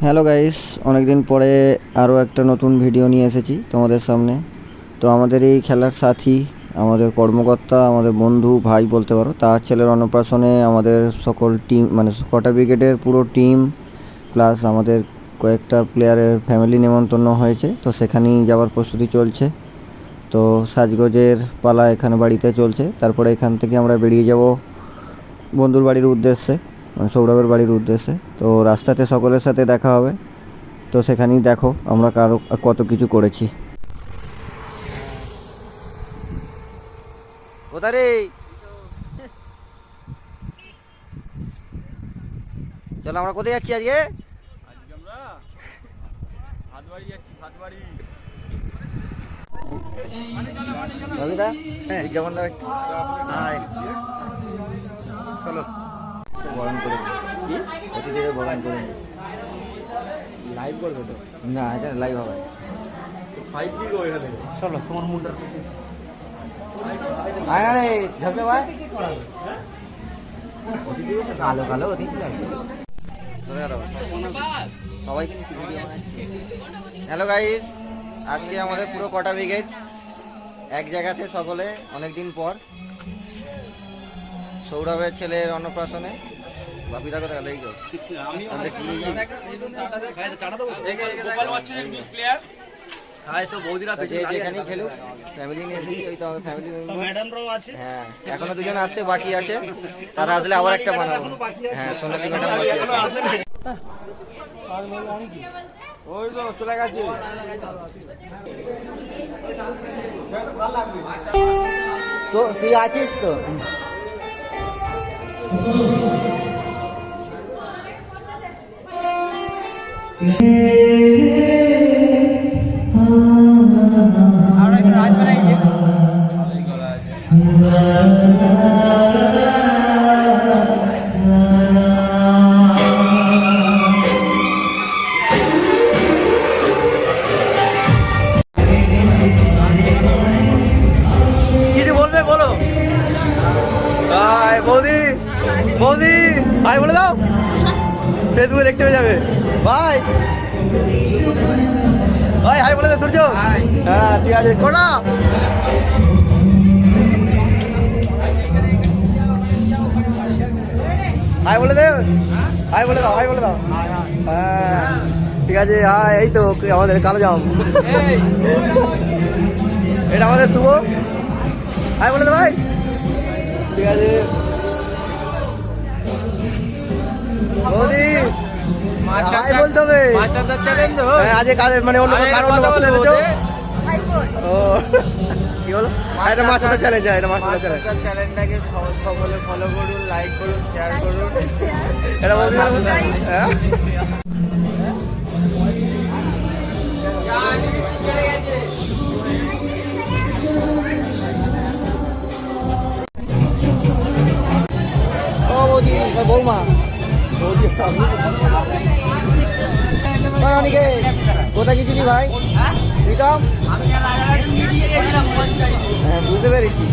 Hello guys, অনেক দিন পরে আরও একটা নতুন ভিডিও নিয়ে এসেছি তোমাদের সামনে। তো আমাদের এই খেলার সাথী, আমাদের কর্মকর্তা, আমাদের বন্ধু, ভাই বলতে পারো, তার ছেলের অন্নপ্রাশনে আমাদের সকল টিম, মানে কটা ব্রিগেডের পুরো টিম প্লাস আমাদের কয়েকটা প্লেয়ারের ফ্যামিলি নেমন্তন্ন হয়েছে। তো সেখানেই যাওয়ার প্রস্তুতি চলছে। তো সাজগোজের পালা এখানে বাড়িতে চলছে। তারপরে এখান থেকে আমরা বেরিয়ে যাব বন্ধুর বাড়ির উদ্দেশ্যে, মানে সৌরভের বাড়ির উদ্দেশ্যে। তো রাস্তাতে সকলের সাথে দেখা হবে। তো সেখানেই দেখো আমরা কত কিছু করেছি। কোথায় রে? চলো, আমরা কোথায় যাচ্ছি আজকে? আমরা ভাতবাড়ি যাচ্ছি। রবিদা, হ্যাঁ যেমন দাও, চলো বরণ করে কি অতিথিদের বরণ করে লাইভ করবে তো? না, এটা লাইভ হবে। 5G গো এখানে। চলো তোমার মুন্ডার পিছে। আয় রে ঝাপে ভাই, কালো কালো অতিথি লাগবে। সবাইকে নিচ্ছি, ভিডিও বানাচ্ছি। হ্যালো গাইস, আজকে আমাদের পুরো কটা ব্রিগেড এক জায়গাতে, সকলে অনেক দিন পর সৌরভের ছেলের অন্নপ্রাশনে। বাপিদা করে গেলেই গো, যেখানেই খেলুক ফ্যামিলি নিয়ে এসেছি। ওই তো আমাদের ফ্যামিলি মেম্বার, হ্যাঁ এখনো দুজন আসতে বাকি আছে। তারা আসলে আবার একটা বানাবো। হ্যাঁ, সোনালি ম্যাডাম ওই তো চলে গেছে। তো তুই আছিস তো? কিছু বলবে বলো। বৌদি বৌদি ভাই বলে দাও, ফেসবুকে দেখতে পেয়ে যাবে। ভাই ভাই হাই বলে দাও। সূর্য, হ্যাঁ ঠিক আছে, কোনা হাই বলে দেব। হাই বলে দাও, হাই বলে দাও। হ্যাঁ ঠিক আছে। হাই, এই তো আমাদের কালো জাম, এটা আমাদের শুভ। হাই বলে দাও ভাই, ঠিক আছে। বৌদি হাই বলতে হবে। আজকে কাজে মানে অন্য কারণ বলে দিয়েছো। ও কি হলো? এটা মাস্টার চ্যালেঞ্জ, এটা মাস্টার চ্যালেঞ্জ। চ্যানেলটাকে সকলে ফলো করুন, লাইক করুন, শেয়ার করুন। এটা বলতে হ্যাঁ। ও বৌদি, বৌমা, বৌদি অনেকে কোথায় গেছিলি ভাই? প্রীতম, হ্যাঁ বুঝতে পেরেছি।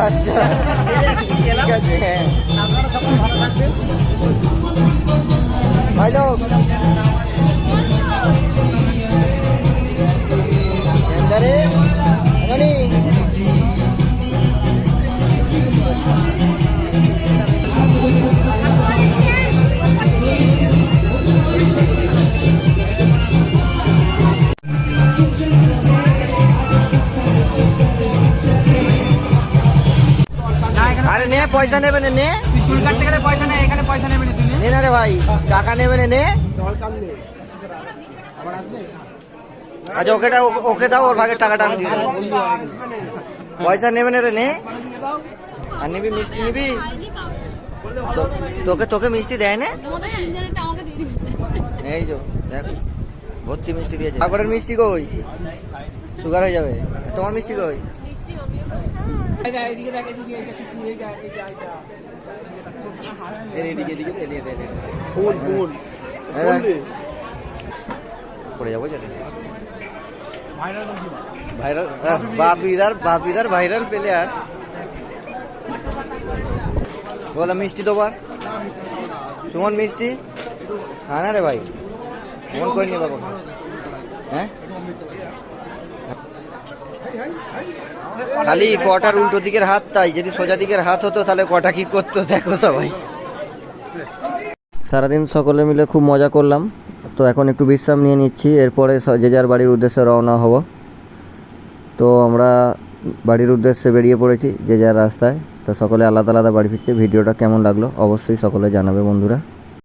আচ্ছা ঠিক আছে, হ্যাঁ ভাই লোক আরে নে, পয়সা নেবে না, নে চুল কাটতে গেলে পয়সা নেই, এখানে পয়সা নেবে না। নে না রে ভাই, টাকা নেবে না, নে। আচ্ছা ওকে দাও, ওর ভাগের টাকাটা আমি দিয়ে দেবো। পয়সা নেবে না রে, নে। আর নিবি মিষ্টি নিবি? তোকে মিষ্টি দেয় না? এই যো দেখ, ভর্তি মিষ্টি দিয়েছে। ঠাকুরের মিষ্টি কই? সুগার হয়ে যাবে। তোমার মিষ্টি কই? এদিকে ফুল ফুল পড়ে যাবো যেটা ভাইরাল বাপিদার ভাইরাল প্লেয়ার বলা মিষ্টি দোবার সুমন মিষ্টি না রে ভাই ফোন করে নিয়ে বাবা হ্যাঁ খালি কটার উল্টো দিকের হাত তাই যদি সোজা দিকের হাত হতো তাহলে কটা কি করতো দেখো সবাই। সারাদিন সকলে মিলে খুব মজা করলাম, তো এখন একটু বিশ্রাম নিয়ে নিচ্ছি, এরপরে যে যার বাড়ির উদ্দেশ্যে রওনা হব। তো আমরা বাড়ির উদ্দেশ্যে বেরিয়ে পড়েছি যে যার রাস্তায়। তো সকলে আলাদা আলাদা বাড়ি ফিরছে। ভিডিওটা কেমন লাগলো অবশ্যই সকলে জানাবে বন্ধুরা।